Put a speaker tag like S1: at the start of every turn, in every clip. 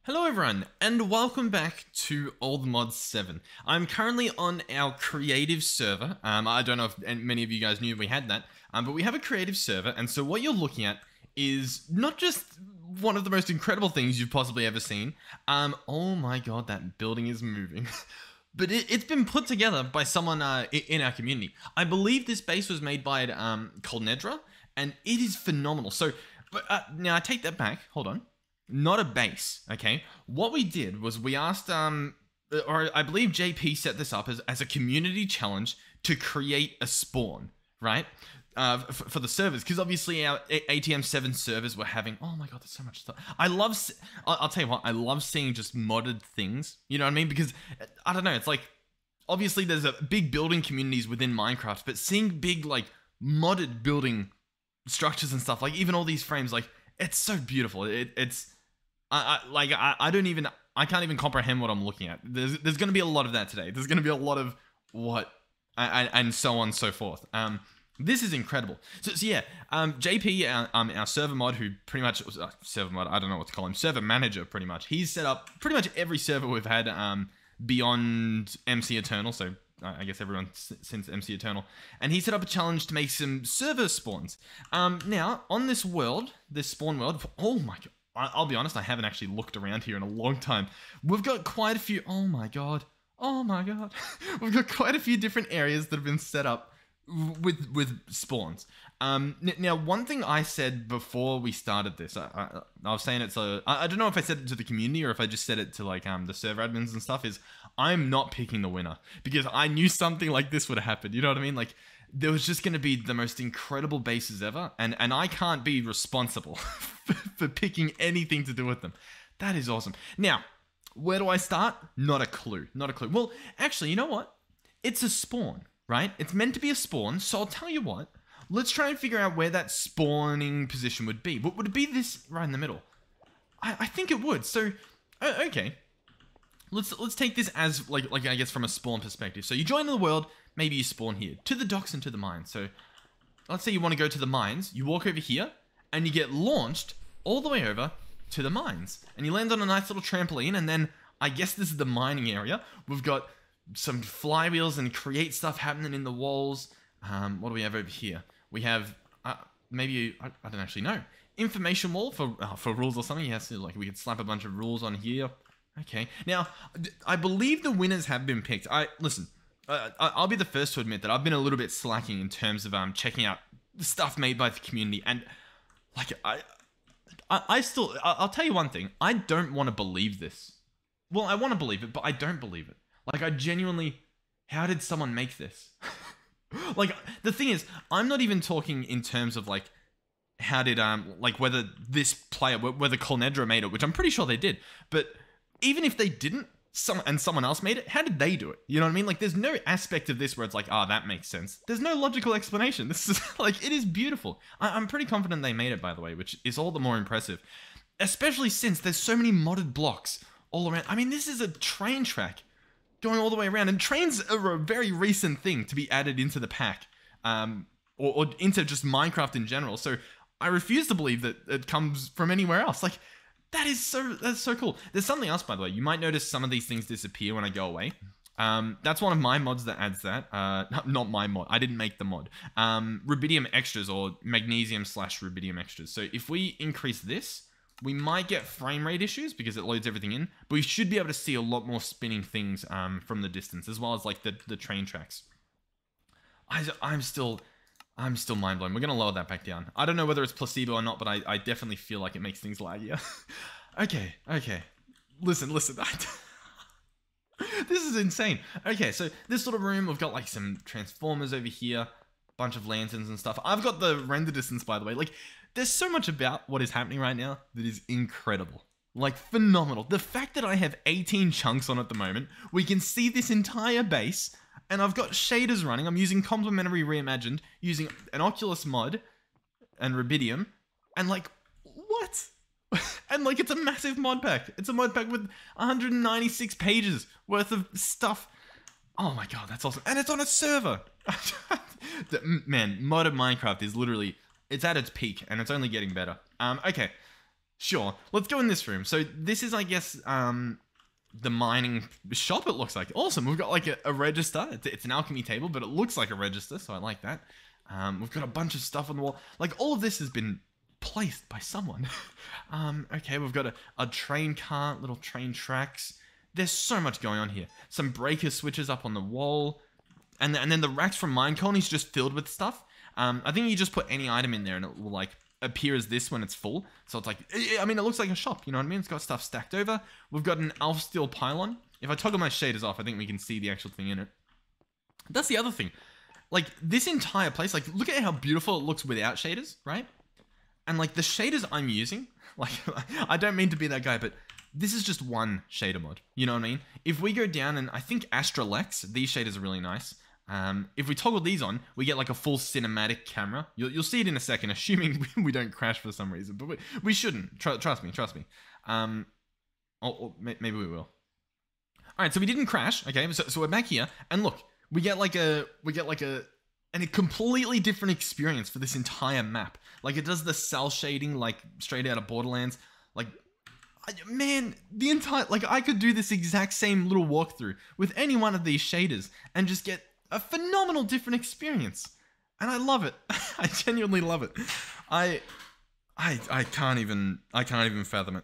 S1: Hello everyone, and welcome back to Old Mods 7. I'm currently on our creative server. I don't know if many of you guys knew we had that, but we have a creative server, and so what you're looking at is not just one of the most incredible things you've possibly ever seen. Oh my god, that building is moving. But it's been put together by someone in our community. I believe this base was made by Colnedra, and it is phenomenal. So, now I take that back, hold on. Not a base, okay? What we did was we asked, or I believe JP set this up as a community challenge to create a spawn, right? For the servers, because obviously our ATM7 servers were having, oh my god, there's so much stuff. I'll tell you what, I love seeing just modded things, you know what I mean? Because, I don't know, it's like, obviously there's a big building communities within Minecraft, but seeing big, like, modded building structures and stuff, like even all these frames, like, it's so beautiful. I can't even comprehend what I'm looking at. There's going to be a lot of that today. There's going to be a lot of what, and so on and so forth. This is incredible. So yeah, JP, our server mod, who pretty much, server mod, I don't know what to call him, server manager pretty much. He's set up pretty much every server we've had beyond MC Eternal, so I guess everyone since MC Eternal. And he set up a challenge to make some server spawns. Now, on this world, this spawn world, oh my god. I'll be honest, I haven't actually looked around here in a long time. We've got quite a few, oh my god. We've got quite a few different areas that have been set up with spawns. Now, one thing I said before we started this, I was saying it's I don't know if I said it to the community or if I just said it to like the server admins and stuff, is I'm not picking the winner because I knew something like this would happen. You know what I mean? Like, there was just going to be the most incredible bases ever, and I can't be responsible for picking anything to do with them. That is awesome. Now, where do I start? Not a clue. Not a clue. Well, actually, you know what? It's a spawn, right? It's meant to be a spawn, so I'll tell you what. Let's try and figure out where that spawning position would be. Would it be this right in the middle? I think it would. So, okay. Let's take this as like I guess from a spawn perspective. So you join the world. Maybe you spawn here, to the docks and to the mines. So, let's say you want to go to the mines, you walk over here, and you get launched all the way over to the mines. And you land on a nice little trampoline, and then, I guess this is the mining area. We've got some flywheels and create stuff happening in the walls. What do we have over here? We have, maybe, I don't actually know. Information wall for rules or something. Yes, like we could slap a bunch of rules on here. Okay, now, I believe the winners have been picked. Listen. I'll be the first to admit that I've been a little bit slacking in terms of checking out the stuff made by the community, and like I'll tell you one thing, I don't want to believe this. Well, I want to believe it, but I don't believe it. Like, I genuinely, how did someone make this? Like, the thing is, I'm not even talking in terms of like how did like whether this player, whether Colnedra made it, which I'm pretty sure they did, but even if they didn't, someone else made it, how did they do it? You know what I mean? Like, there's no aspect of this where it's like, that makes sense. There's no logical explanation. This is, like, it is beautiful. I'm pretty confident they made it, by the way, which is all the more impressive. Especially since there's so many modded blocks all around. I mean, this is a train track going all the way around, and trains are a very recent thing to be added into the pack, or into just Minecraft in general, so I refuse to believe that it comes from anywhere else. Like, that's so cool. There's something else, by the way. You might notice some of these things disappear when I go away. That's one of my mods that adds that. Not my mod. I didn't make the mod. Rubidium extras, or magnesium/rubidium extras. So if we increase this, we might get frame rate issues because it loads everything in. But we should be able to see a lot more spinning things from the distance, as well as like the train tracks. I'm still mind blown. We're going to lower that back down. I don't know whether it's placebo or not, but I definitely feel like it makes things laggier. Okay. Listen. This is insane. Okay, so this little room, we've got like some transformers over here, bunch of lanterns and stuff. I've got the render distance, by the way. Like, there's so much about what is happening right now that is incredible. Like, phenomenal. The fact that I have 18 chunks on at the moment, we can see this entire base, and I've got shaders running. I'm using Complementary Reimagined, using an Oculus mod and Rubidium, and like, what? And like, it's a massive mod pack. It's a mod pack with 196 pages worth of stuff. Oh my god, that's awesome. And it's on a server. Man, modded Minecraft is literally, it's at its peak, and it's only getting better. Okay. Sure. Let's go in this room. So this is, I guess, the mining shop, it looks like. Awesome. We've got like a register. It's an alchemy table, but it looks like a register, so I like that. We've got a bunch of stuff on the wall. Like, all of this has been placed by someone. Okay, we've got a train cart, little train tracks. There's so much going on here. Some breaker switches up on the wall. And then the racks from Mine Colony's just filled with stuff. I think you just put any item in there and it will, like, appear as this when it's full. So it's like, I mean, it looks like a shop, you know what I mean? It's got stuff stacked over. We've got an elf steel pylon. If I toggle my shaders off, I think we can see the actual thing in it. That's the other thing. Like, this entire place, like, look at how beautiful it looks without shaders, right? And, like, the shaders I'm using, like, I don't mean to be that guy, but this is just one shader mod. You know what I mean? If we go down, and I think Astrolex, these shaders are really nice. If we toggle these on, we get like a full cinematic camera. You'll see it in a second, assuming we don't crash for some reason, but we shouldn't. Trust me. Maybe we will. All right, so we didn't crash. Okay, so we're back here, and look, we get a completely different experience for this entire map. Like, it does the cell shading like straight out of Borderlands. Like, man, the entire, like, I could do this exact same little walkthrough with any one of these shaders and just get a phenomenal different experience, and I love it. I genuinely love it. I can't even fathom it.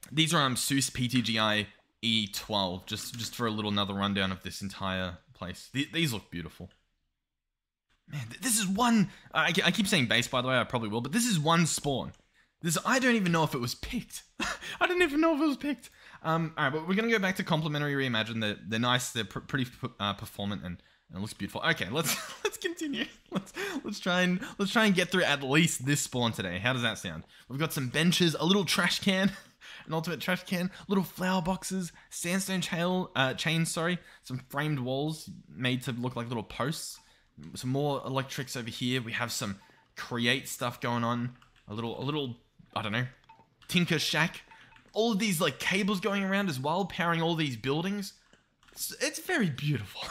S1: These are Seus PTGI E12, just for a little another rundown of this entire place. These look beautiful. Man, this is one. I keep saying base, by the way. I probably will, but this is one spawn. I don't even know if it was picked. I don't even know if it was picked. All right, but we're gonna go back to Complementary Reimagined. They're nice. They're pretty performant, and it looks beautiful. Okay, let's continue. Let's try and get through at least this spawn today. How does that sound? We've got some benches, a little trash can, an ultimate trash can, little flower boxes, sandstone chains, sorry, some framed walls made to look like little posts. Some more electrics over here. We have some create stuff going on. A little, I don't know, Tinker Shack. All of these like cables going around as well, powering all these buildings. It's very beautiful.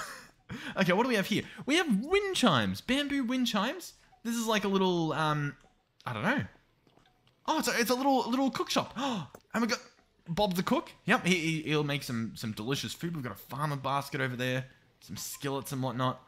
S1: Okay, what do we have here? We have wind chimes, bamboo wind chimes. This is like a little, I don't know. Oh, it's a little cook shop. Oh, and we got Bob the cook. Yep, he'll make some delicious food. We've got a farmer basket over there, some skillets and whatnot.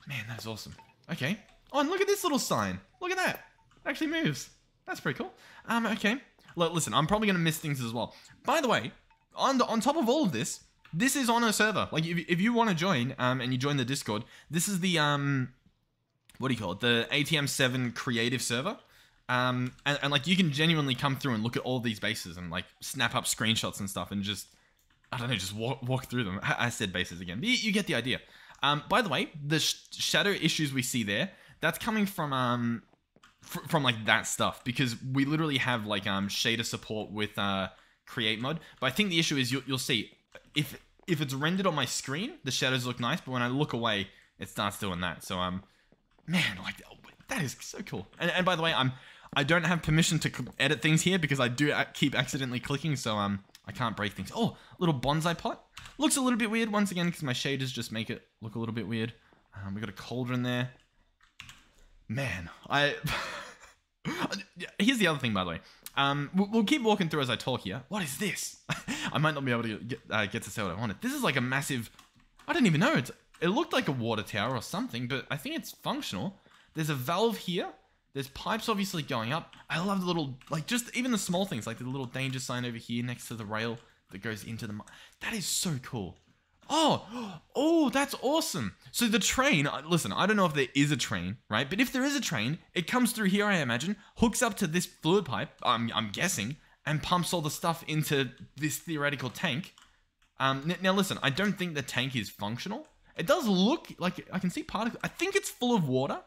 S1: Man, that's awesome. Okay. Oh, and look at this little sign. Look at that. It actually moves. That's pretty cool. Okay. Listen, I'm probably going to miss things as well. By the way, on top of all of this, this is on a server. Like, if you want to join, and you join the Discord, this is the, what do you call it? The ATM7 creative server. And like, you can genuinely come through and look at all these bases and, like, snap up screenshots and stuff and just, I don't know, just walk through them. I said bases again. But you get the idea. By the way, the shadow issues we see there, that's coming from like that stuff, because we literally have like shader support with create mod. But I think the issue is you'll see if it's rendered on my screen, the shadows look nice, but when I look away, it starts doing that. So man, like, that is so cool. And by the way, I don't have permission to edit things here because I do keep accidentally clicking, so I can't break things. Oh, little bonsai pot. Looks a little bit weird once again because my shaders just make it look a little bit weird. We got a cauldron there. Man, here's the other thing, by the way. We'll keep walking through as I talk here. What is this? I might not be able to get to say what I wanted. This is like a massive, I don't even know. It looked like a water tower or something, but I think it's functional. There's a valve here. There's pipes obviously going up. I love the little, like, just even the small things, like the little danger sign over here next to the rail that goes into the... That is so cool. Oh, that's awesome. So the train, listen, I don't know if there is a train, right? But if there is a train, it comes through here, I imagine, hooks up to this fluid pipe, I'm guessing, and pumps all the stuff into this theoretical tank. Now listen, I don't think the tank is functional. It does look like, I can see particles. I think it's full of water,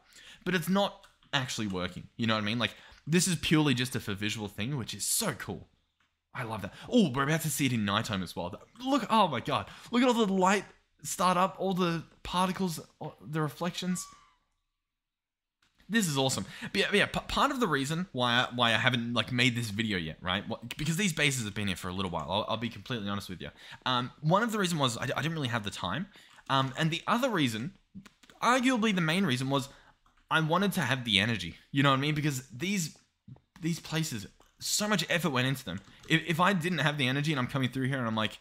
S1: but it's not actually working. You know what I mean? Like, this is purely just a for visual thing, which is so cool. I love that. Oh, we're about to see it in nighttime as well. Look, oh my god. Look at all the light start up, all the particles, the reflections. This is awesome. But yeah, part of the reason why I haven't like made this video yet, right? Because these bases have been here for a little while. I'll be completely honest with you. One of the reasons was I didn't really have the time. And the other reason, arguably the main reason, was I wanted to have the energy. You know what I mean? Because these places so much effort went into them. If I didn't have the energy and I'm coming through here and I'm like,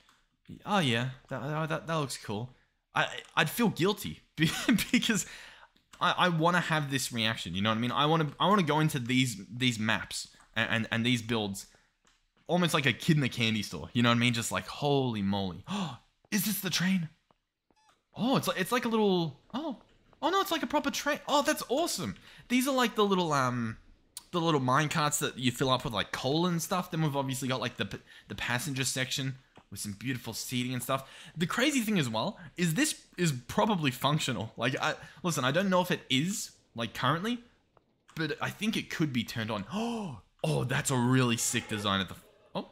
S1: oh yeah, that looks cool, I'd feel guilty because I want to have this reaction. You know what I mean? I want to go into these maps and these builds almost like a kid in a candy store. You know what I mean? Just like, holy moly. Oh, is this the train? Oh, it's like a little, oh no, it's like a proper train. Oh, that's awesome. These are like the little mine carts that you fill up with like coal and stuff. Then we've obviously got like the passenger section with some beautiful seating and stuff. The crazy thing as well is this is probably functional. Like, listen, I don't know if it is like currently, but I think it could be turned on. Oh, that's a really sick design at the, oh,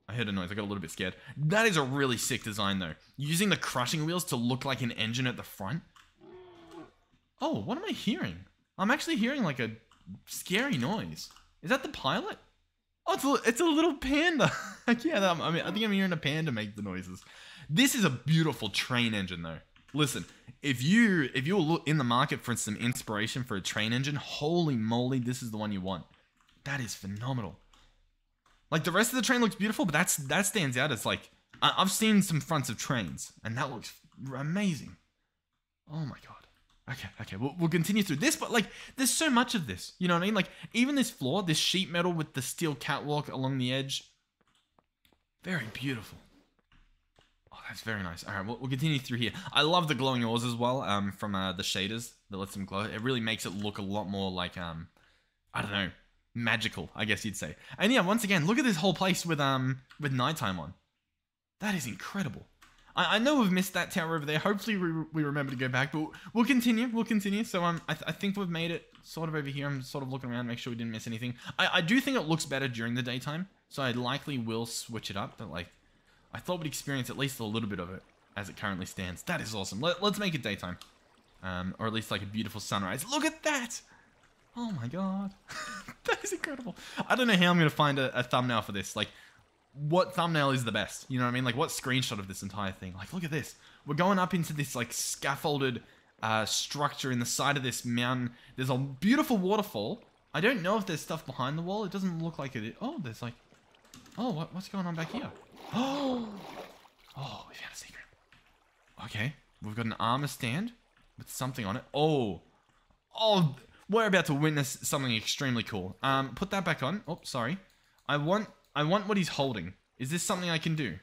S1: I heard a noise. I got a little bit scared. That is a really sick design though. Using the crushing wheels to look like an engine at the front. Oh, what am I hearing? I'm actually hearing like a scary noise. Is that the pilot? Oh, it's a little panda. Yeah, I mean, I think I'm hearing a panda make the noises. This is a beautiful train engine, though. Listen, if you're in the market for some inspiration for a train engine, holy moly, this is the one you want. That is phenomenal. Like, the rest of the train looks beautiful, but that stands out as like, I've seen some fronts of trains, and that looks amazing. Oh my god. Okay, we'll continue through this, but like, there's so much of this, you know what I mean? Like, even this floor, this sheet metal with the steel catwalk along the edge, very beautiful. Oh, that's very nice. All right, we'll continue through here. I love the glowing ores as well, from the shaders that lets them glow. It really makes it look a lot more like, I don't know, magical, I guess you'd say. And yeah, once again, look at this whole place with nighttime on. That is incredible. I know we've missed that tower over there. Hopefully we remember to go back, but we'll continue. So I think we've made it sort of over here. I'm sort of looking around, make sure we didn't miss anything. I do think it looks better during the daytime, so I likely will switch it up. But like, I thought we'd experience at least a little bit of it as it currently stands. That is awesome. Let's make it daytime, or at least like a beautiful sunrise. Look at that! Oh my god, that is incredible. I don't know how I'm gonna find a thumbnail for this. Like, what thumbnail is the best? You know what I mean? Like, what screenshot of this entire thing? Like, look at this. We're going up into this like scaffolded structure in the side of this mountain. There's a beautiful waterfall. I don't know if there's stuff behind the wall. It doesn't look like it. Oh, there's like, oh, what's going on back here? Oh, we found a secret. Okay, we've got an armor stand with something on it. Oh, we're about to witness something extremely cool. Put that back on. Oh, sorry. I want what he's holding. Is this something I can do?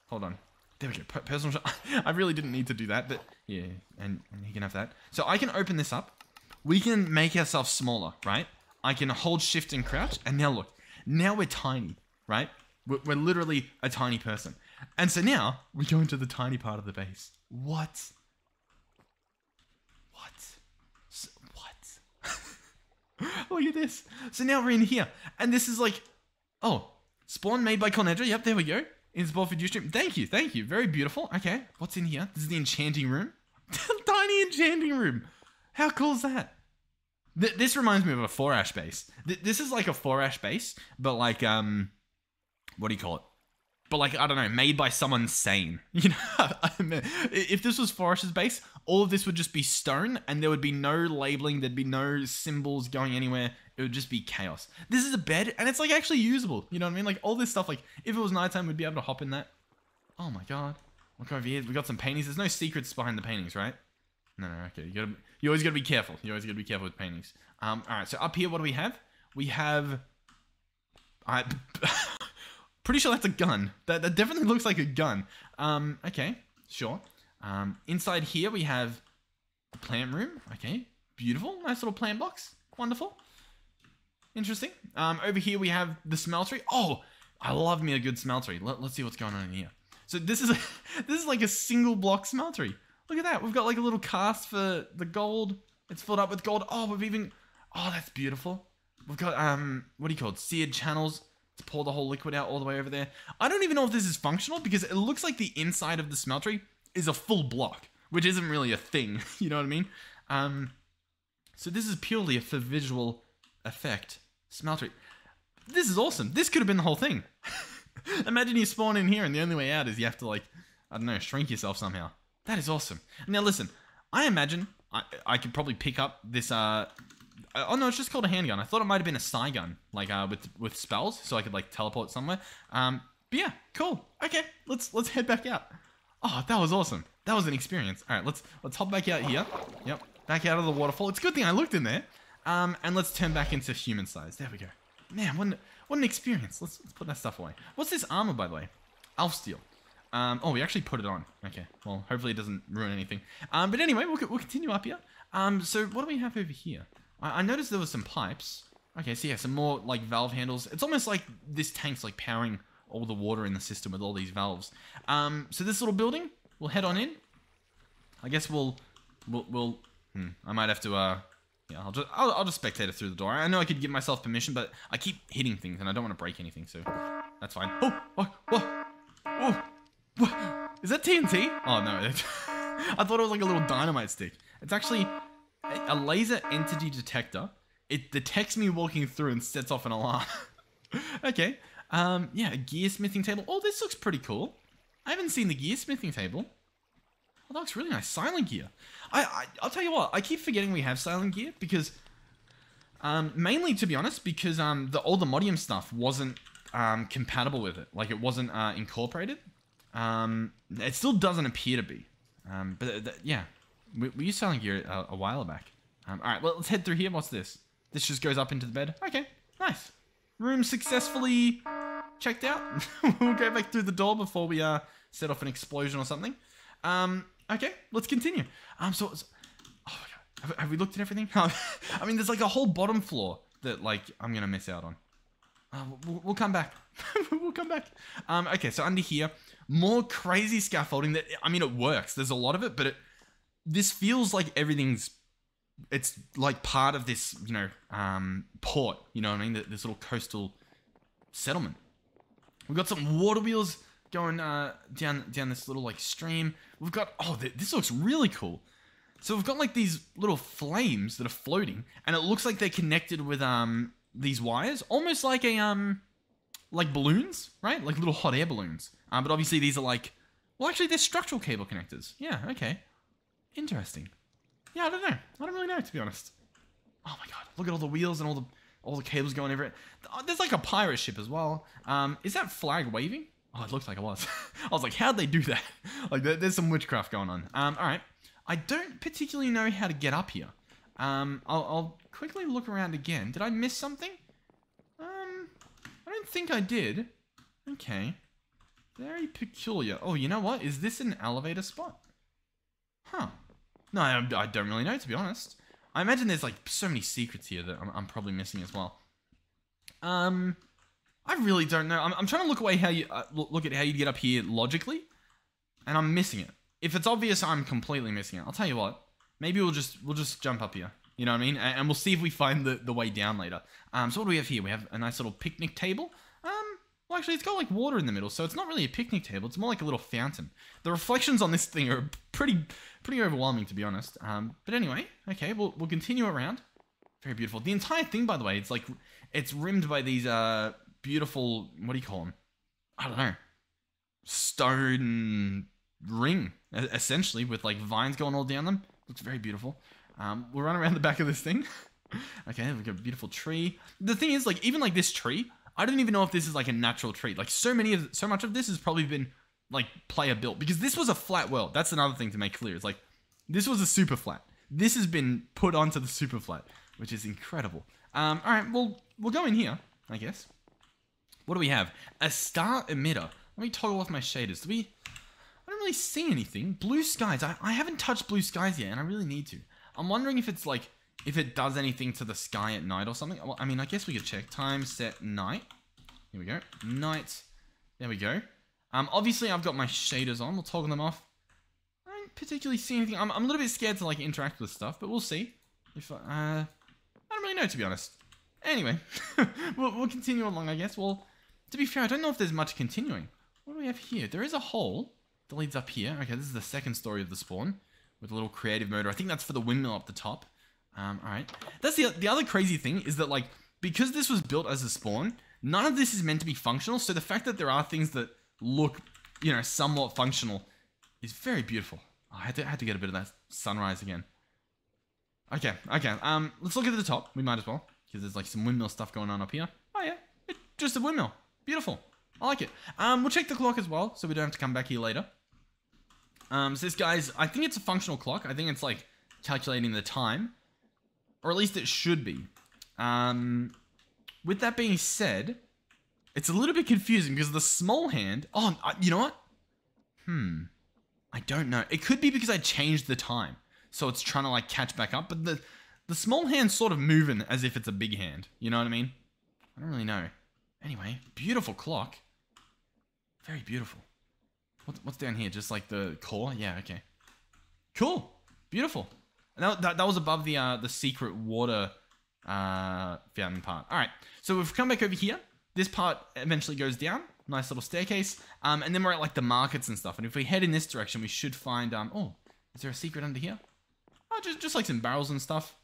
S1: Hold on. There we go. Personal shot. I really didn't need to do that, but yeah, and he can have that. So I can open this up. We can make ourselves smaller, right? I can hold shift and crouch, and now look. Now we're tiny, right? We're literally a tiny person. And so now we go into the tiny part of the base. What? Look at this. So now we're in here, and this is like, oh, spawn made by Cornedra. Yep, there we go. Inspo for Ustream. Thank you. Very beautiful. Okay, what's in here? This is the enchanting room. Tiny enchanting room. How cool is that? This reminds me of a 4-ash base. This is like a 4-ash base, but like, what do you call it? But like, I don't know, made by someone sane. You know, if this was 4-ash's base, all of this would just be stone, and there would be no labeling, there'd be no symbols going anywhere. It would just be chaos. This is a bed, and it's like actually usable. You know what I mean? Like all this stuff, like if it was nighttime, we'd be able to hop in that. Oh my god. Look over here, we got some paintings. There's no secrets behind the paintings, right? No, okay. You always gotta be careful. You always gotta be careful with paintings. Alright, so up here, what do we have? We have... Pretty sure that's a gun. That definitely looks like a gun. Okay, sure. Inside here we have the plant room. Okay, beautiful. Nice little plant box. Wonderful. Interesting. Over here we have the smeltery. Oh, I love me a good smeltery. Let's see what's going on in here. So this is like a single block smeltery. Look at that. We've got like a little cast for the gold. It's filled up with gold. Oh, that's beautiful. We've got what do you call it? Seared channels to pour the whole liquid out all the way over there. I don't even know if this is functional because it looks like the inside of the smeltery is a full block, which isn't really a thing. You know what I mean? So this is purely for visual effect. Smeltery. This is awesome. This could have been the whole thing. Imagine you spawn in here and the only way out is you have to like, I don't know, shrink yourself somehow. That is awesome. Now listen, I imagine I could probably pick up this Oh no, it's just called a handgun. I thought it might have been a psi gun, like with spells, so I could like teleport somewhere. But yeah, cool. Okay, let's head back out. Oh, that was awesome. That was an experience. All right, let's hop back out here. Yep, back out of the waterfall. It's a good thing I looked in there. And let's turn back into human size. There we go. Man, what an experience. Let's put that stuff away. What's this armor, by the way? Elf steel. Oh, we actually put it on. Okay, well, hopefully it doesn't ruin anything. But anyway, we'll continue up here. So what do we have over here? I noticed there was some pipes. Okay, so yeah, some more like valve handles. It's almost like this tank's like powering all the water in the system with all these valves. So this little building, we'll head on in. I guess we'll I might have to yeah, I'll just spectate it through the door. I know I could give myself permission, but I keep hitting things and I don't want to break anything, so that's fine. Oh, is that TNT? Oh no, I thought it was like a little dynamite stick. It's actually a laser entity detector. It detects me walking through and sets off an alarm. Okay. Yeah, a gear smithing table. Oh, this looks pretty cool. I haven't seen the gear smithing table. Oh, that looks really nice. Silent gear. I'll tell you what, I keep forgetting we have silent gear because, mainly to be honest, because all the Modium stuff wasn't compatible with it. Like it wasn't incorporated. It still doesn't appear to be. But yeah, we used silent gear a while back. All right, well, let's head through here. What's this? This just goes up into the bed. Okay, nice. Room successfully checked out. We'll go back through the door before we set off an explosion or something. Okay, let's continue. So, oh my god, have we looked at everything? I mean, there's like a whole bottom floor that like I'm gonna miss out on. We'll come back. We'll come back. Okay, so under here, more crazy scaffolding. That I mean, it works. There's a lot of it, but this feels like it's like part of this, you know, port. You know what I mean? This little coastal settlement. We've got some water wheels going down this little like stream. We've got this looks really cool. So we've got like these little flames that are floating, and it looks like they're connected with these wires, almost like like balloons, right? Like little hot air balloons. But obviously these are like, well, actually they're structural cable connectors. Yeah, okay, interesting. Yeah, I don't know. I don't really know, to be honest. Oh my god, look at all the wheels and all the cables going over it. There's like a pirate ship as well. Is that flag waving? Oh, it looks like it was. I was like, how'd they do that? Like, there's some witchcraft going on. All right. I don't particularly know how to get up here. I'll quickly look around again. Did I miss something? I don't think I did. Okay. Very peculiar. Oh, you know what? Is this an elevator spot? Huh. No, I don't really know, to be honest. I imagine there's like so many secrets here that I'm probably missing as well. I really don't know. I'm trying to look away how you look at how you get up here logically, and I'm missing it. If it's obvious, I'm completely missing it. I'll tell you what. Maybe we'll just jump up here. You know what I mean? And we'll see if we find the way down later. So what do we have here? We have a nice little picnic table. Well, actually, it's got like water in the middle, so it's not really a picnic table. It's more like a little fountain. The reflections on this thing are pretty overwhelming, to be honest. But anyway, okay, we'll continue around. Very beautiful. The entire thing, by the way, it's rimmed by these beautiful, what do you call them? I don't know. Stone ring, essentially, with like vines going all down them. Looks very beautiful. We'll run around the back of this thing. Okay, we've got a beautiful tree. The thing is, like, even like this tree, I don't even know if this is like a natural tree. Like so much of this has probably been like player built, because this was a flat world. That's another thing to make clear. It's like, this was a super flat. This has been put onto the super flat, which is incredible. All right, well, we'll go in here, I guess. What do we have? A star emitter. Let me toggle off my shaders. I don't really see anything. Blue skies. I haven't touched blue skies yet, and I really need to. I'm wondering if it's like, if it does anything to the sky at night or something. Well, I mean, I guess we could check. Time set night. Here we go. Night. There we go. Obviously, I've got my shaders on. We'll toggle them off. I don't particularly see anything. I'm a little bit scared to like interact with stuff, but we'll see. If I don't really know, to be honest. Anyway, we'll continue along, I guess. Well, to be fair, I don't know if there's much continuing. What do we have here? There is a hole that leads up here. Okay, this is the second story of the spawn with a little creative motor. I think that's for the windmill up the top. All right. That's the other crazy thing is that, like, because this was built as a spawn, none of this is meant to be functional. So the fact that there are things that look, you know, somewhat functional is very beautiful. Oh, I had to get a bit of that sunrise again. Okay. Let's look at the top. We might as well, because there's like some windmill stuff going on up here. Oh yeah, it's just a windmill. Beautiful. I like it. We'll check the clock as well, so we don't have to come back here later. So this guy's, I think it's a functional clock. I think it's like calculating the time, or at least it should be. With that being said, it's a little bit confusing because the small hand. Oh, you know what? I don't know. It could be because I changed the time, so it's trying to like catch back up. But the small hand's sort of moving as if it's a big hand. You know what I mean? I don't really know. Anyway, beautiful clock. Very beautiful. What's down here? Just like the core? Yeah. Okay. Cool. Beautiful. And that was above the secret water fountain part. All right. So if we come back over here, this part eventually goes down. Nice little staircase. And then we're at like the markets and stuff. And if we head in this direction, we should find oh, is there a secret under here? Oh, just like some barrels and stuff.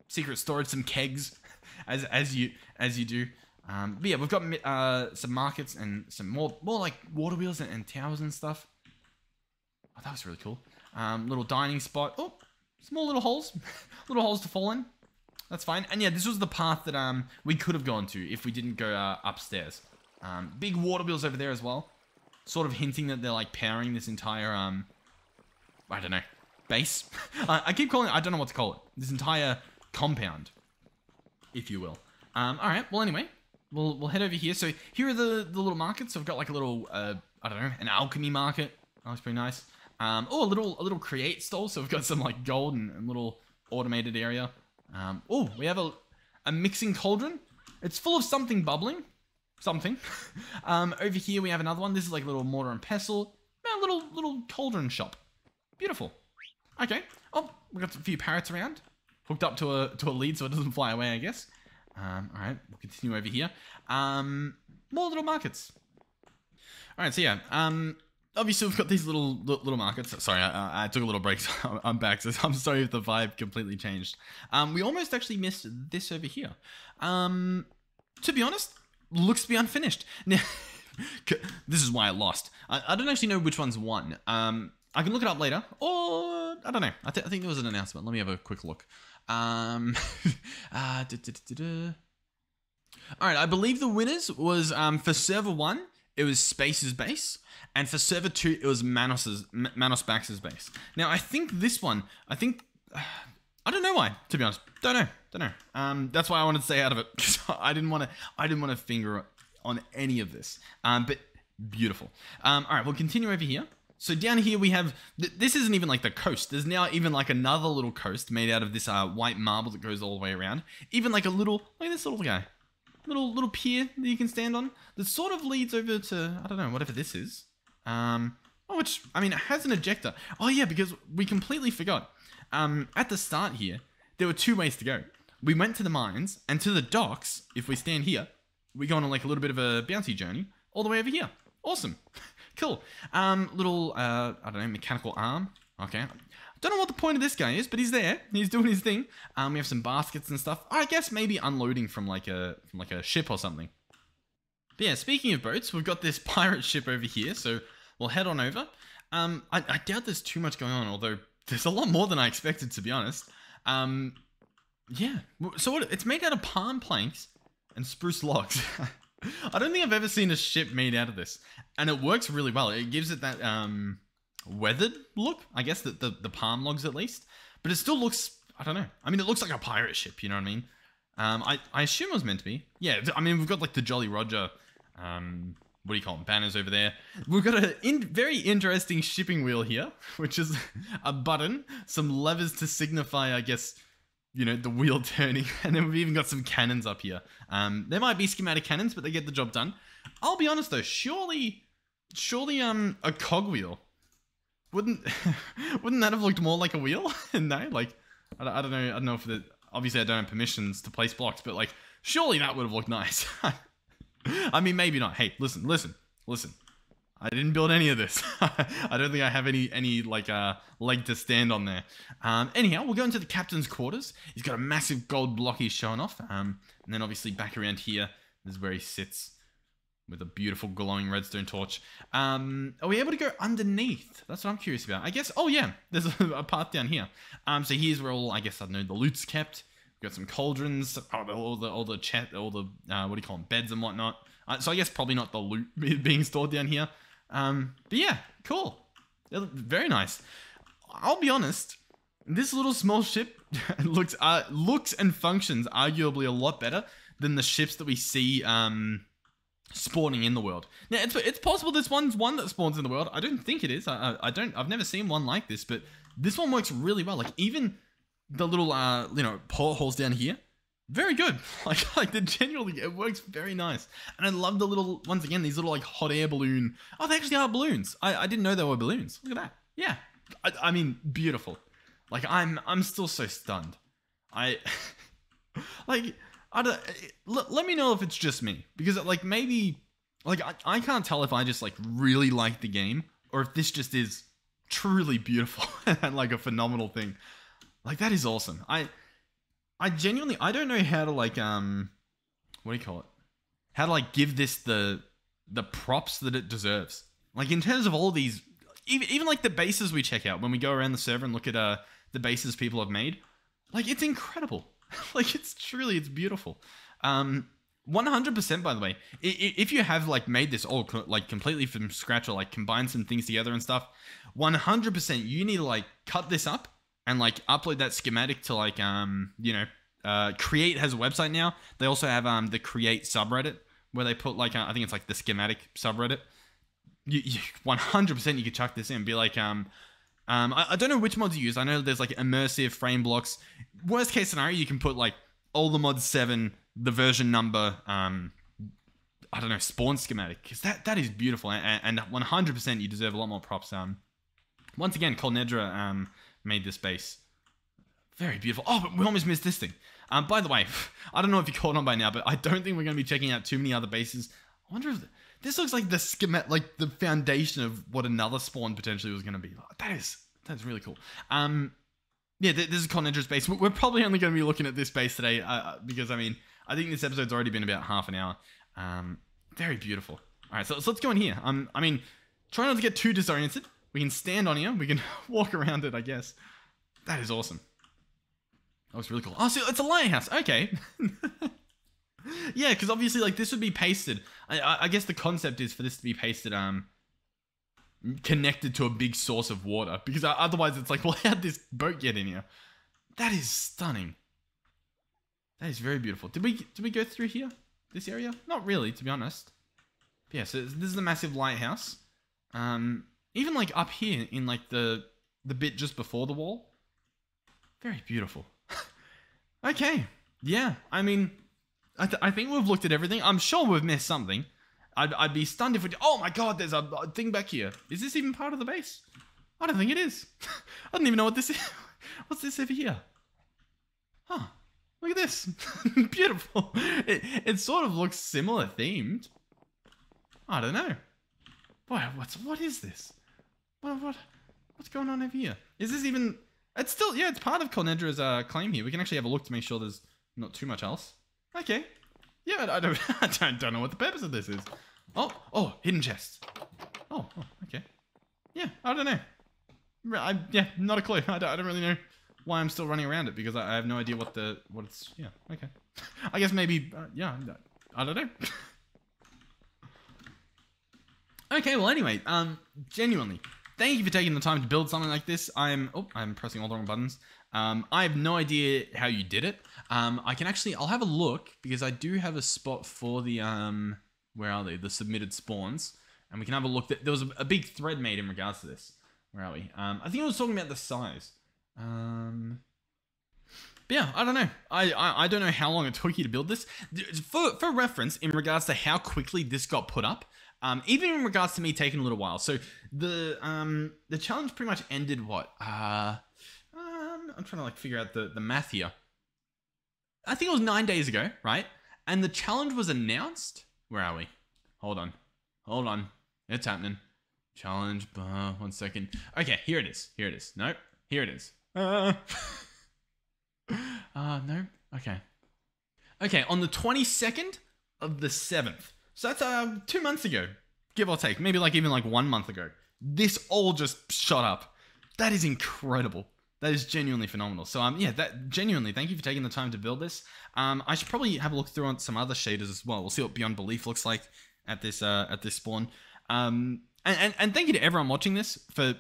S1: Secret storage, some kegs, as you do. But yeah, we've got some markets and some more like water wheels and towers and stuff. Oh, that was really cool. Little dining spot. Oh, small little holes, little holes to fall in. That's fine. And yeah, this was the path that we could have gone to if we didn't go upstairs. Big water wheels over there as well, sort of hinting that they're like powering this entire I don't know, base. I keep calling it, I don't know what to call it. This entire compound, if you will. All right. Well, anyway. We'll head over here. So here are the little markets. So I've got like a little, I don't know, an Alchemy Market. That looks pretty nice. Oh, a little Create stall. So we've got some like gold and little automated area. Oh, we have a mixing cauldron. It's full of something bubbling. Something. Over here we have another one. This is like a little mortar and pestle. A little cauldron shop. Beautiful. Okay. Oh, we got a few parrots around. Hooked up to a lead so it doesn't fly away, I guess. All right, we'll continue over here. More little markets. All right, so yeah. Obviously we've got these little markets. Sorry, I took a little break. So I'm back. So I'm sorry if the vibe completely changed. We almost actually missed this over here. To be honest, looks to be unfinished. Now, this is why I lost. I don't actually know which one's won. I can look it up later, or I don't know. I think there was an announcement. Let me have a quick look. All right, I believe the winners was for server 1, it was Space's base, and for server 2, it was Manos Bax's base. Now, I think this one, I don't know why, to be honest. Don't know. That's why I wanted to stay out of it, because I didn't want to finger on any of this. But beautiful. All right, we'll continue over here. So down here we have, this isn't even like the coast. There's now even like another little coast made out of this white marble that goes all the way around. Even like a little, look at this little guy. Little pier that you can stand on. That sort of leads over to, I don't know, whatever this is. Which, I mean, it has an ejector. Oh yeah, because we completely forgot. At the start here, there were 2 ways to go. We went to the mines, and to the docks, if we stand here, we go on like a little bit of a bouncy journey all the way over here. Awesome. Cool. Little, I don't know, mechanical arm. Okay. Don't know what the point of this guy is, but he's there. He's doing his thing. We have some baskets and stuff. I guess maybe unloading from like a ship or something. But yeah, speaking of boats, we've got this pirate ship over here, so we'll head on over. I doubt there's too much going on, although there's a lot more than I expected, to be honest. Yeah. So it's made out of palm planks and spruce logs. I don't think I've ever seen a ship made out of this. And it works really well. It gives it that weathered look, I guess, the palm logs at least. But it still looks, I don't know. I mean, it looks like a pirate ship, you know what I mean? I assume it was meant to be. Yeah, I mean, we've got like the Jolly Roger, what do you call them, banners over there. We've got a very interesting shipping wheel here, which is a button, some levers to signify, I guess, you know, the wheel turning. And then we've even got some cannons up here. There might be schematic cannons, but they get the job done. I'll be honest though, surely a cogwheel wouldn't that have looked more like a wheel? No, like I don't know if obviously I don't have permissions to place blocks, but like surely that would have looked nice. I mean, maybe not. Hey, listen. I didn't build any of this. I don't think I have any like leg to stand on there. Anyhow, we'll go into the captain's quarters. He's got a massive gold block he's showing off. And then obviously back around here is where he sits with a beautiful glowing redstone torch. Are we able to go underneath? That's what I'm curious about. I guess, oh yeah, there's a path down here. So here's where all, I guess, I don't know, the loot's kept. We've got some cauldrons, all the what do you call them, beds and whatnot. So I guess probably not the loot being stored down here. But yeah, cool. Very nice. I'll be honest, this little small ship looks and functions arguably a lot better than the ships that we see spawning in the world. Now, it's possible this one's one that spawns in the world. I don't think it is. I've never seen one like this, but this one works really well. Like, even the little portholes down here, very good. Like genuinely, it works very nice. And I love the little, once again, these little like hot air balloon. Oh, they actually are balloons. I didn't know they were balloons. Look at that. Yeah. I mean, beautiful. Like, I'm still so stunned. Like, let me know if it's just me, because like maybe like I can't tell if I just like really like the game or if this just is truly beautiful and like a phenomenal thing. Like, that is awesome. I genuinely, I don't know how to like what do you call it? How to like give this the props that it deserves. Like, in terms of all these, even like the bases we check out when we go around the server and look at the bases people have made. Like, it's incredible. Like, it's beautiful. 100%, by the way, if you have like made this all like completely from scratch or like combined some things together and stuff, 100% you need to like cut this up and like upload that schematic to like Create has a website now. They also have the Create subreddit where they put like I think it's like the schematic subreddit. You 100% you could chuck this in and be like I don't know which mods you use. I know there's like immersive frame blocks. Worst case scenario, you can put like all the mods 7, the version number, I don't know, spawn schematic, because that is beautiful, and 100% you deserve a lot more props. Once again, Colnedra made this base. Very beautiful. Oh, but we almost missed this thing. By the way, I don't know if you caught on by now, but I don't think we're going to be checking out too many other bases. I wonder if this looks like the schematic, like the foundation of what another spawn potentially was going to be. That's really cool. Yeah, this is Colnedra's base. We're probably only going to be looking at this base today because, I mean, I think this episode's already been about half an hour. Very beautiful. All right, so let's go in here. I mean, try not to get too disoriented. We can stand on here. We can walk around it, I guess. That is awesome. That was really cool. Oh, so it's a lighthouse. Okay. Yeah, because obviously, like, this would be pasted. I guess the concept is for this to be pasted, connected to a big source of water, because otherwise it's like, well, how'd this boat get in here? That is stunning. That is very beautiful. Did we go through here? This area? Not really, to be honest. But yeah, so this is the massive lighthouse. Even like up here in like the bit just before the wall. Very beautiful. Okay. Yeah, I mean, I think we've looked at everything. I'm sure we've missed something. I'd be stunned if we... Oh my god, there's a thing back here. Is this even part of the base? I don't think it is. I don't even know what this is. What's this over here? Huh. Look at this. Beautiful. It sort of looks similar themed. I don't know. Boy, what is this? What's going on over here? Is this even... It's still... Yeah, it's part of Colnedra's claim here. We can actually have a look to make sure there's not too much else. Okay. Yeah, I don't know what the purpose of this is. Oh, hidden chest. Oh, okay. Yeah, I don't know. Yeah, not a clue. I don't really know why I'm still running around it, because I have no idea what it's. Yeah, okay. I guess maybe. Yeah, I don't know. Okay, well, anyway, genuinely, thank you for taking the time to build something like this. I'm pressing all the wrong buttons. I have no idea how you did it. I'll have a look, because I do have a spot for the, where are they? The submitted spawns. And we can have a look. There was a big thread made in regards to this. Where are we? I think I was talking about the size. But yeah, I don't know. I don't know how long it took you to build this. For reference, in regards to how quickly this got put up, even in regards to me taking a little while. So the challenge pretty much ended what? I'm trying to like figure out the math here. I think it was 9 days ago, right? And the challenge was announced. Where are we? Hold on. It's happening. Challenge. 1 second. Okay, here it is. Nope. Here it is. No. Okay. Okay, on the 22nd of the 7th. So that's 2 months ago, give or take. Maybe like even like 1 month ago. This all just shot up. That is incredible. That is genuinely phenomenal. So yeah, that genuinely, thank you for taking the time to build this. I should probably have a look through on some other shaders as well. We'll see what Beyond Belief looks like at this spawn. And thank you to everyone watching this for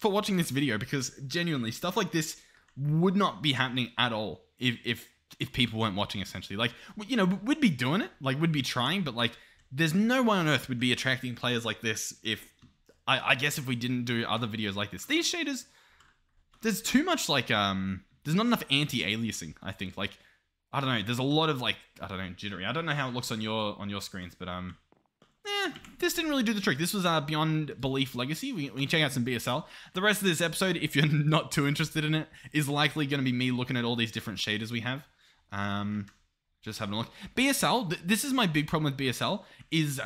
S1: watching this video, because genuinely stuff like this would not be happening at all if people weren't watching, essentially. Like, you know, we'd be doing it, like we'd be trying, but like there's no way on earth we'd be attracting players like this if I guess if we didn't do other videos like this. These shaders, there's too much like there's not enough anti-aliasing, I think. Like, I don't know, there's a lot of like, I don't know, jittery. I don't know how it looks on your screens, but this didn't really do the trick. This was Beyond Belief Legacy. We can check out some BSL. The rest of this episode, if you're not too interested in it, is likely going to be me looking at all these different shaders we have. Just having a look. BSL, this is my big problem with BSL, is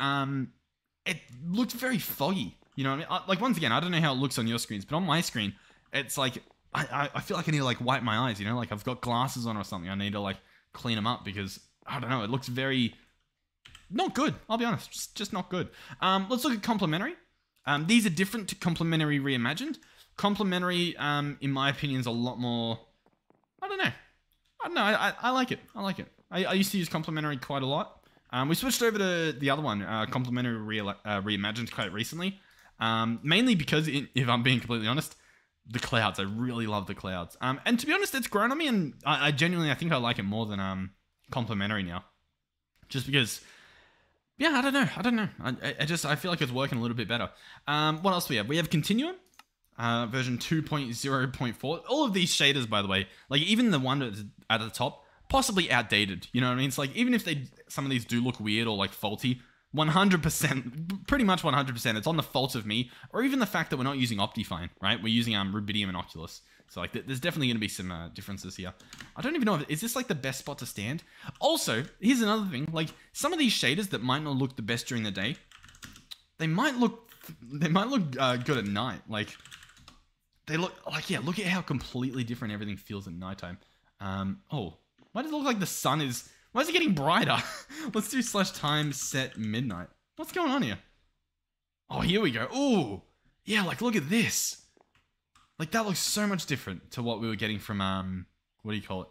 S1: it looks very foggy. You know what I mean? Like, once again, I don't know how it looks on your screens, but on my screen, it's like, I feel like I need to like wipe my eyes, you know? Like I've got glasses on or something. I need to like clean them up because, I don't know, it looks very... not good, I'll be honest. Just not good. Let's look at Complementary. These are different to Complementary Reimagined. Complementary, in my opinion, is a lot more... I don't know. I like it. I used to use Complementary quite a lot. We switched over to the other one, Complementary Reimagined, quite recently. Mainly because, if I'm being completely honest, the clouds. I really love the clouds. And to be honest, it's grown on me, and I genuinely, I think I like it more than Complementary now. Just because... yeah, I don't know. I feel like it's working a little bit better. What else do we have? We have Continuum, version 2.0.4. All of these shaders, by the way, like even the one at the top, possibly outdated. You know what I mean? It's like, even if some of these do look weird or like faulty, 100%, pretty much 100%, it's on the fault of me, or even the fact that we're not using Optifine, right? We're using Rubidium and Oculus. So like, there's definitely going to be some differences here. I don't even know, is this like the best spot to stand? Also, here's another thing. Like, some of these shaders that might not look the best during the day, they might look good at night. Like, they look like, yeah, look at how completely different everything feels at nighttime. Oh, why does it look like the sun is... why is it getting brighter? Let's do /time set midnight. What's going on here? Oh, here we go. Ooh, yeah, like look at this. Like that looks so much different to what we were getting from, what do you call it?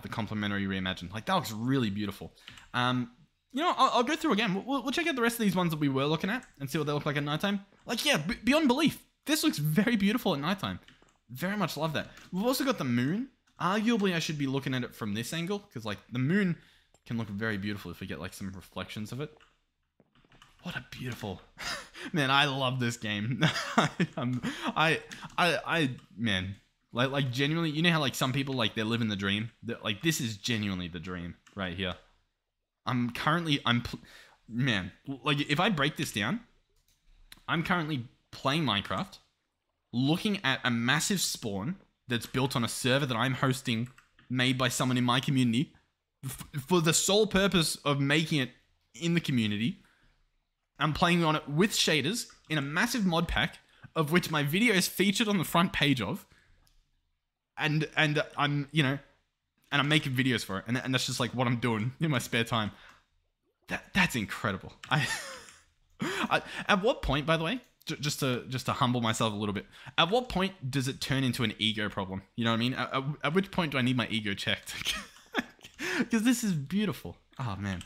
S1: The Complementary Reimagined. Like that looks really beautiful. You know, I'll go through again. We'll check out the rest of these ones that we were looking at and see what they look like at nighttime. Like, yeah, Beyond Belief. This looks very beautiful at nighttime. Very much love that. We've also got the moon. Arguably, I should be looking at it from this angle, because like the moon can look very beautiful if we get like some reflections of it. What a beautiful... man, I love this game. Man, like genuinely, you know how like some people, like they're living the dream? Like this is genuinely the dream right here. Man, like if I break this down, I'm currently playing Minecraft, looking at a massive spawn that's built on a server that I'm hosting, made by someone in my community, for the sole purpose of making it in the community. I'm playing on it with shaders in a massive mod pack, of which my video is featured on the front page of, and I'm, you know, and I'm making videos for it, and that's just like what I'm doing in my spare time. That's incredible. At what point, by the way, just to humble myself a little bit, at what point does it turn into an ego problem? You know what I mean? At which point do I need my ego checked? Because this is beautiful. Oh man,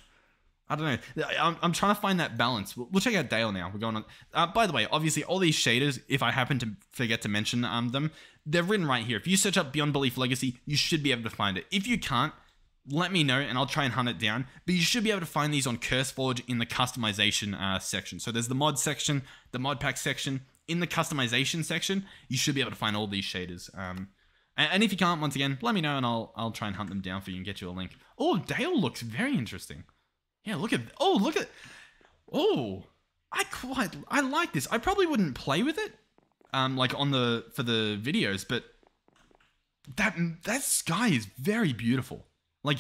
S1: I don't know. I'm trying to find that balance. We'll check out Dale now. We're going on. By the way, obviously all these shaders, if I happen to forget to mention them, they're written right here. If you search up Beyond Belief Legacy, you should be able to find it. If you can't, let me know and I'll try and hunt it down. But you should be able to find these on CurseForge in the customization section. So there's the mod section, the mod pack section. In the customization section, you should be able to find all these shaders. And if you can't, once again, let me know and I'll try and hunt them down for you and get you a link. Oh, Dale looks very interesting. Yeah, look at... Oh, I like this. I probably wouldn't play with it, like for the videos, but that sky is very beautiful. Like,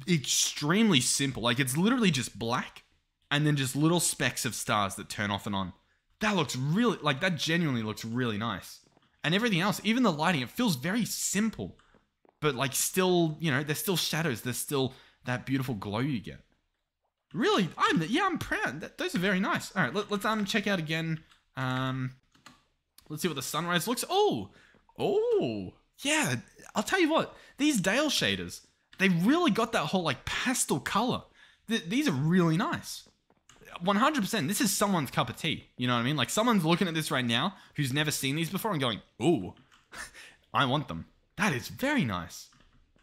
S1: extremely simple. Like, it's literally just black and then just little specks of stars that turn off and on. That looks really... like, that genuinely looks really nice. And everything else, even the lighting, it feels very simple. But, like, still, you know, there's still shadows. There's still that beautiful glow you get. Really, I'm proud. Those are very nice. All right, let's check out again. Let's see what the sunrise looks. Oh, yeah. I'll tell you what. These Dale shaders, they really got that whole like pastel color. These are really nice. 100%. This is someone's cup of tea. You know what I mean? Like someone's looking at this right now who's never seen these before and going, "Ooh, I want them." That is very nice.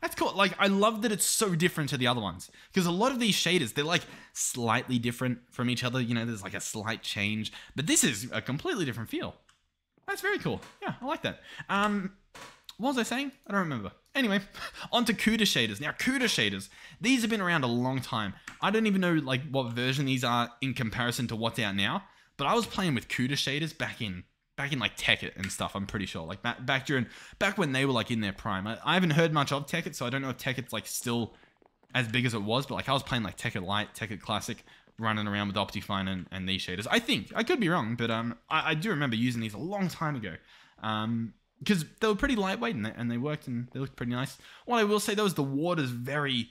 S1: That's cool. Like, I love that it's so different to the other ones. Because a lot of these shaders, they're like slightly different from each other. You know, there's like a slight change. But this is a completely different feel. That's very cool. Yeah, I like that. What was I saying? I don't remember. Anyway, on to Cuda Shaders. Now, Cuda Shaders, these have been around a long time. I don't even know like what version these are in comparison to what's out now. But I was playing with Cuda Shaders back in like Tekkit and stuff, I'm pretty sure. Like back when they were like in their prime. I haven't heard much of Tekkit, so I don't know if Tekkit's like still as big as it was, but like I was playing like Tekkit Lite, Tekkit Classic, running around with Optifine and these shaders. I think, I could be wrong, but I do remember using these a long time ago. Because they were pretty lightweight and they worked and they looked pretty nice. What I will say though is the water's very,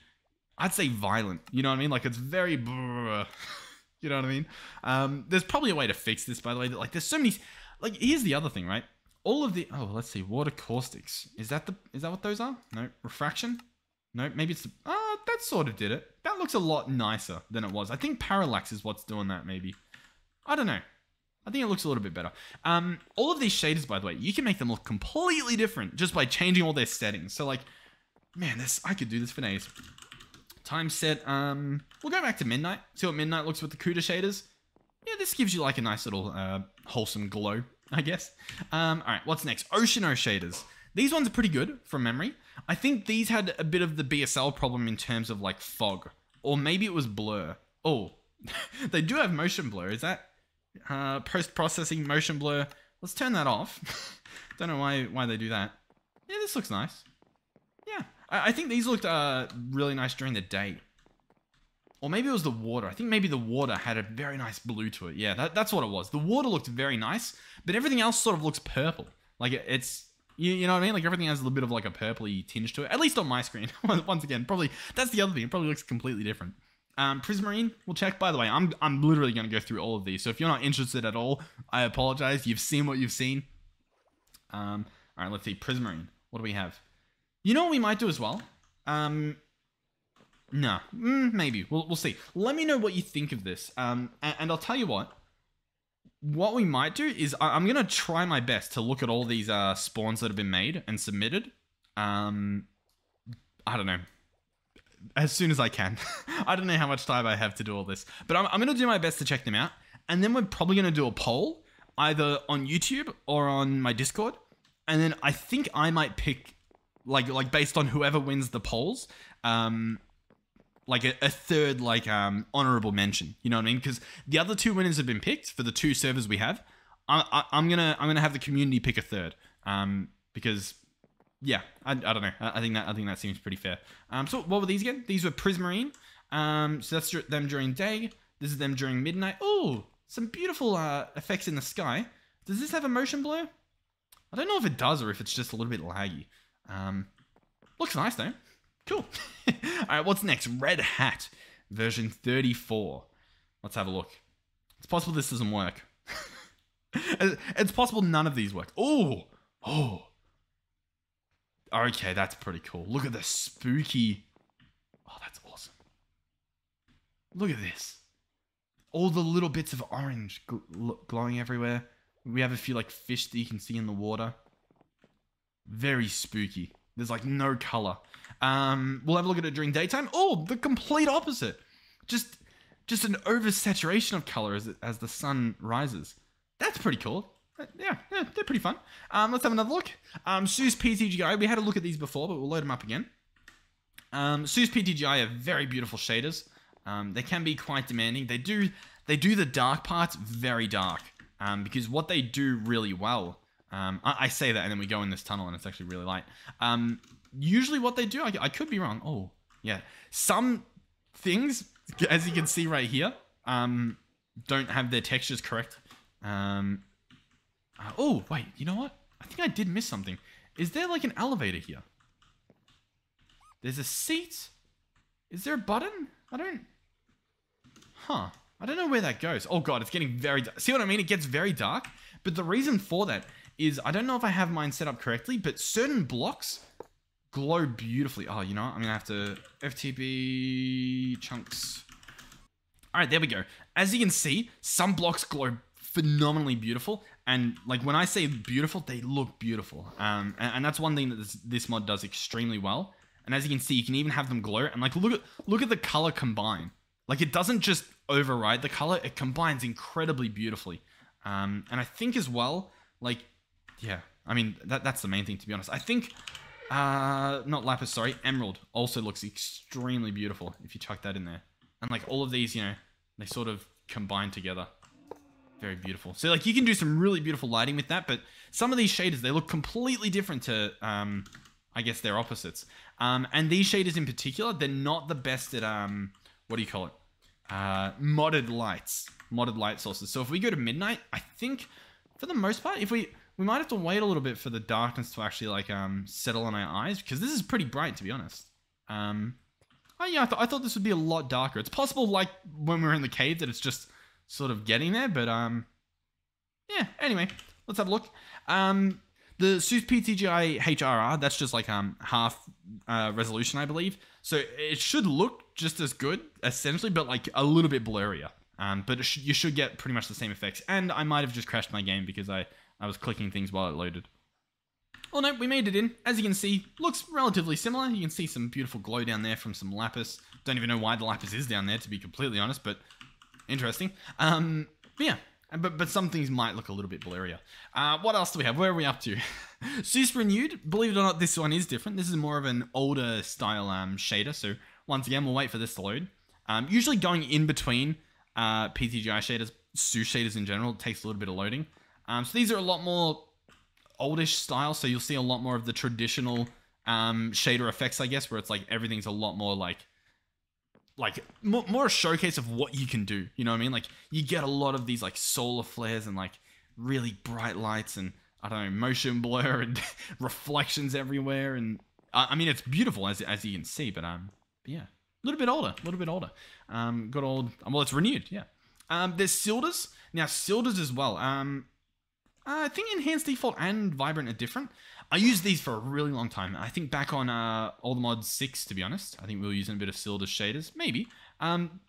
S1: I'd say violent. You know what I mean? Like it's very, you know what I mean? There's probably a way to fix this, by the way. That like there's so many. Like, here's the other thing, right? All of the... Oh, let's see. Water caustics. Is that what those are? No. Refraction? No. Maybe it's... that sort of did it. That looks a lot nicer than it was. I think parallax is what's doing that, maybe. I don't know. I think it looks a little bit better. All of these shaders, by the way, you can make them look completely different just by changing all their settings. So, like... Man, I could do this for days. Time set... We'll go back to midnight. See what midnight looks with the Cuda shaders. Yeah, this gives you like a nice little wholesome glow, I guess. All right, what's next? Oceano Shaders. These ones are pretty good from memory. I think these had a bit of the BSL problem in terms of like fog. Or maybe it was blur. Oh, they do have motion blur. Is that post-processing motion blur? Let's turn that off. Don't know why they do that. Yeah, this looks nice. Yeah, I think these looked really nice during the day. Or maybe it was the water. I think maybe the water had a very nice blue to it. Yeah, that's what it was. The water looked very nice, but everything else sort of looks purple. Like it's, you know what I mean? Like everything has a little bit of like a purpley tinge to it. At least on my screen. Once again, probably that's the other thing. It probably looks completely different. Prismarine, we'll check. By the way, I'm literally going to go through all of these. So if you're not interested at all, I apologize. You've seen what you've seen. All right, let's see. Prismarine. What do we have? You know what we might do as well? No, maybe. We'll see. Let me know what you think of this. And I'll tell you what. What we might do is I'm going to try my best to look at all these spawns that have been made and submitted. I don't know. As soon as I can. I don't know how much time I have to do all this. But I'm going to do my best to check them out. And then we're probably going to do a poll. Either on YouTube or on my Discord. And then I think I might pick... Like based on whoever wins the polls... like a third like honorable mention, you know what I mean? Because the other two winners have been picked for the two servers we have. I'm gonna have the community pick a third, because yeah, I don't know. I think that seems pretty fair. So what were these again? These were Prismarine. So that's them during day. This is them during midnight. Oh, some beautiful effects in the sky. Does this have a motion blur? I don't know if it does or if it's just a little bit laggy. Looks nice though. Cool. All right, what's next? Red Hat, version 34. Let's have a look. It's possible this doesn't work. It's possible none of these work. Oh. Okay, that's pretty cool. Look at the spooky... Oh, that's awesome. Look at this. All the little bits of orange glowing everywhere. We have a few like fish that you can see in the water. Very spooky. There's like no color. We'll have a look at it during daytime. Oh, the complete opposite. Just an oversaturation of color as the sun rises. That's pretty cool. Yeah, they're pretty fun. Let's have another look. Seus PTGI. We had a look at these before, but we'll load them up again. Seus PTGI are very beautiful shaders. They can be quite demanding. They do the dark parts very dark. Because what they do really well... I say that and then we go in this tunnel and it's actually really light. Usually what they do, I could be wrong. Oh, yeah. Some things, as you can see right here, don't have their textures correct. Oh, wait, you know what? I think I did miss something. Is there like an elevator here? There's a seat. Is there a button? I don't... Huh. I don't know where that goes. Oh god, it's getting very dark. See what I mean? It gets very dark. But the reason for that is, I don't know if I have mine set up correctly, but certain blocks glow beautifully. Oh, you know what? I'm going to have to FTB chunks. All right, there we go. As you can see, some blocks glow phenomenally beautiful. And like when I say beautiful, they look beautiful. And that's one thing that this mod does extremely well. And as you can see, you can even have them glow. And like, look at the color combine. Like it doesn't just override the color, it combines incredibly beautifully. And I think as well, like, yeah, I mean, that's the main thing, to be honest. I think, not lapis, sorry, emerald also looks extremely beautiful if you chuck that in there. And like all of these, you know, they sort of combine together. Very beautiful. So like you can do some really beautiful lighting with that, but some of these shaders, they look completely different to, I guess, their opposites. And these shaders in particular, they're not the best at, what do you call it? Modded light sources. So if we go to midnight, I think for the most part, if we might have to wait a little bit for the darkness to actually like settle on our eyes, because this is pretty bright, to be honest. Oh yeah, I thought this would be a lot darker. It's possible, like when we were in the cave, that it's just sort of getting there, but yeah. Anyway, let's have a look. The Seus PTGI HRR, that's just like half resolution, I believe. So it should look just as good, essentially, but like a little bit blurrier. But you should get pretty much the same effects. And I might have just crashed my game because I was clicking things while it loaded. Well, no, we made it in. As you can see, looks relatively similar. You can see some beautiful glow down there from some lapis. Don't even know why the lapis is down there, to be completely honest, but interesting. But yeah. But some things might look a little bit blurrier. What else do we have? Where are we up to? Seus Renewed. Believe it or not, this one is different. This is more of an older style shader. So once again, we'll wait for this to load. Usually going in between PTGI shaders, Seus shaders in general, takes a little bit of loading. So these are a lot more oldish style. So you'll see a lot more of the traditional shader effects, I guess, where it's like everything's a lot more like more a showcase of what you can do, you know what I mean? Like you get a lot of these like solar flares and like really bright lights and I don't know, motion blur and reflections everywhere, and I mean it's beautiful as you can see, but yeah, a little bit older. Got old. Well, it's renewed, yeah. There's Sildurs. Now Sildurs as well. I think Enhanced Default and Vibrant are different. I used these for a really long time. I think back on Old Mod 6, to be honest. I think we were using a bit of Sildur shaders, maybe.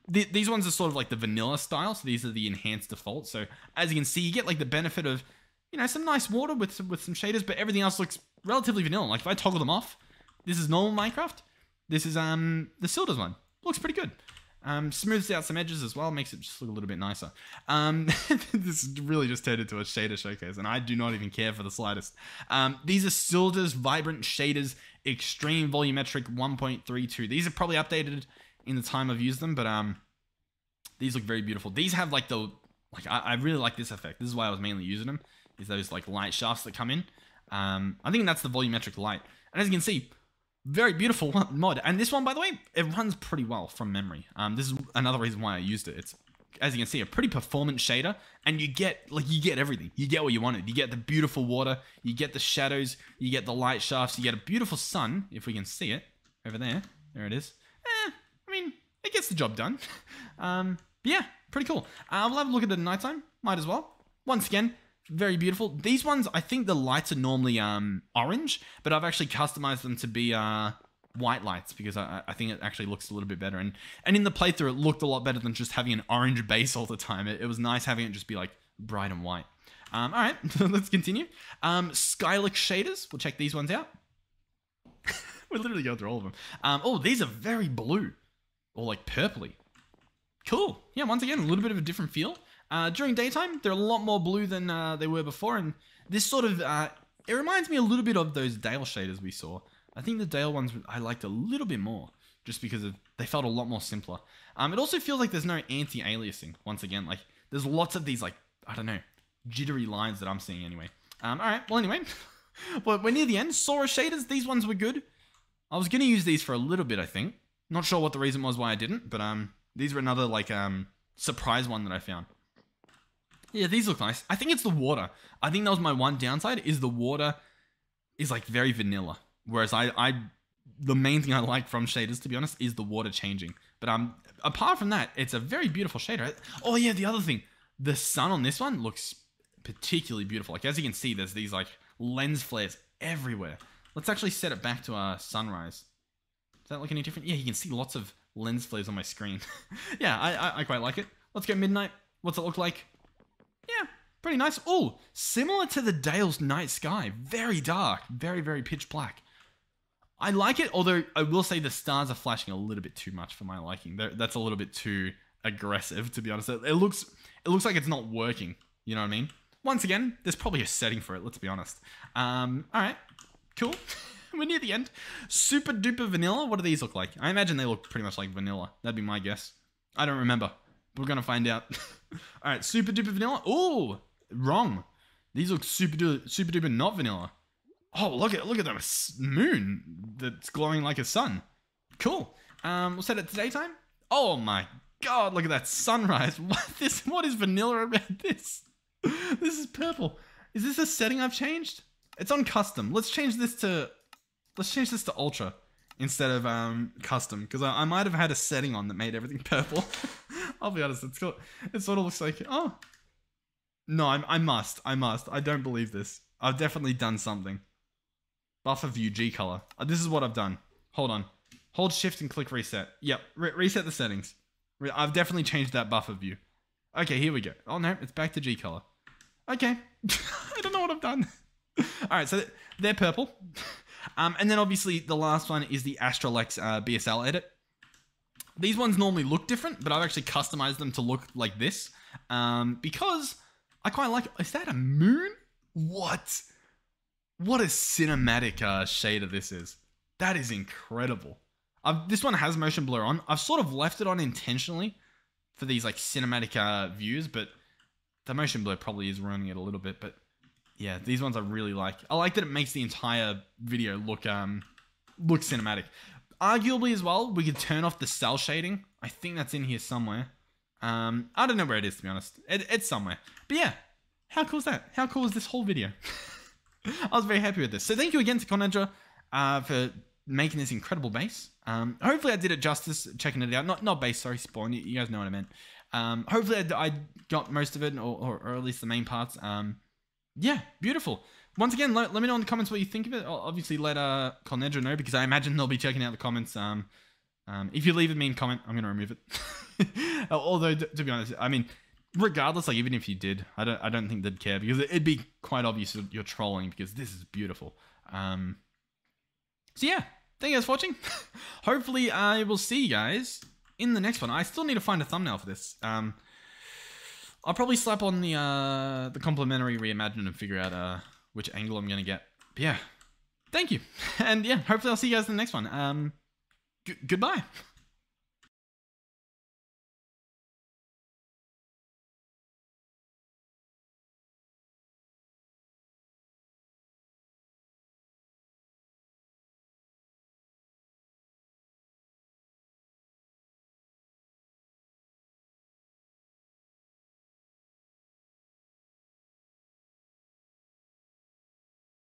S1: These ones are sort of like the vanilla style, so these are the Enhanced Default. So as you can see, you get like the benefit of, you know, some nice water with some shaders, but everything else looks relatively vanilla. Like if I toggle them off, this is normal Minecraft. This is the Sildurs one. Looks pretty good. Smooths out some edges as well, makes it just look a little bit nicer. This really just turned into a shader showcase, and I do not even care for the slightest. These are Sildur's Vibrant Shaders Extreme Volumetric 1.32. These are probably updated in the time I've used them, but these look very beautiful. These have like I really like this effect. This is why I was mainly using them, is those like light shafts that come in. I think that's the volumetric light. And as you can see, very beautiful mod. And this one, by the way, it runs pretty well from memory. This is another reason why I used it. It's, as you can see, a pretty performant shader, and you get everything. You get what you wanted. You get the beautiful water, you get the shadows, you get the light shafts, you get a beautiful sun, if we can see it over there. There it is. I mean, it gets the job done. Yeah, pretty cool. We'll have a look at it at nighttime. Might as well. Once again, very beautiful. These ones, I think the lights are normally orange, but I've actually customized them to be white lights because I think it actually looks a little bit better. And in the playthrough, it looked a lot better than just having an orange base all the time. It was nice having it just be like bright and white. All right, let's continue. Skylick shaders. We'll check these ones out. We're literally going through all of them. Oh, these are very blue or like purpley. Cool. Yeah, once again, a little bit of a different feel. During daytime, they're a lot more blue than they were before, and this sort of, it reminds me a little bit of those Dale shaders we saw. I think the Dale ones I liked a little bit more, just because they felt a lot more simpler. It also feels like there's no anti-aliasing, once again. Like, there's lots of these, like, I don't know, jittery lines that I'm seeing anyway. Alright, well anyway, well, we're near the end. Sora shaders, these ones were good. I was going to use these for a little bit, I think. Not sure what the reason was why I didn't, but these were another, like, surprise one that I found. Yeah, these look nice. I think it's the water. I think that was my one downside, is the water is like very vanilla. Whereas I the main thing I like from shaders, to be honest, is the water changing. But apart from that, it's a very beautiful shader. Oh yeah, the other thing, the sun on this one looks particularly beautiful. Like, as you can see, there's these like lens flares everywhere. Let's actually set it back to our sunrise. Does that look any different? Yeah, you can see lots of lens flares on my screen. Yeah, I quite like it. Let's go midnight. What's it look like? Yeah, pretty nice. Oh, similar to the Dale's night sky. Very dark, very, very pitch black. I like it, although I will say the stars are flashing a little bit too much for my liking. That's a little bit too aggressive, to be honest. It looks like it's not working. You know what I mean? Once again, there's probably a setting for it, let's be honest. All right, cool. We're near the end. Super duper vanilla. What do these look like? I imagine they look pretty much like vanilla. That'd be my guess. I don't remember. We're going to find out. All right, super duper vanilla. Oh, wrong. These look super duper not vanilla. Oh, look at the moon that's glowing like a sun. Cool. We'll set it to daytime. Oh my god, look at that sunrise. What is vanilla about this? This is purple. Is this a setting I've changed? It's on custom. Let's change this to ultra instead of custom, because I might have had a setting on that made everything purple. I'll be honest, it sort of looks like, oh. No, I must. I don't believe this. I've definitely done something. Buffer view G color. This is what I've done. Hold on. Hold shift and click reset. Yep, reset the settings. I've definitely changed that buffer view. Okay, here we go. Oh no, it's back to G color. Okay. I don't know what I've done. Alright, so they're purple. And then obviously the last one is the Astrolex Bsl edit. These ones normally look different, but I've actually customized them to look like this. Because I quite like it. Is that a moon? What? What a cinematic shader this is. That is incredible. This one has motion blur on. I've sort of left it on intentionally for these like cinematic views, but the motion blur probably is ruining it a little bit. But yeah, these ones I really like. I like that it makes the entire video look cinematic. Arguably as well, we could turn off the cell shading. I think that's in here somewhere. I don't know where it is, to be honest. It's somewhere. But yeah, how cool is that? How cool is this whole video? I was very happy with this. So thank you again to Conedra for making this incredible base. Hopefully I did it justice, checking it out. Not base, sorry, spawn. You guys know what I meant. Hopefully I got most of it, or at least the main parts. Yeah, beautiful. Once again, let me know in the comments what you think of it. Obviously, let Conedra know, because I imagine they'll be checking out the comments. If you leave a mean comment, I'm going to remove it. Although, to be honest, I mean, regardless, like even if you did, I don't think they'd care, because it'd be quite obvious that you're trolling, because this is beautiful. So yeah, thank you guys for watching. Hopefully I will see you guys in the next one. I still need to find a thumbnail for this. I'll probably slap on the Complementary Reimagined and figure out which angle I'm gonna get. But yeah, thank you, and yeah, hopefully I'll see you guys in the next one. Goodbye.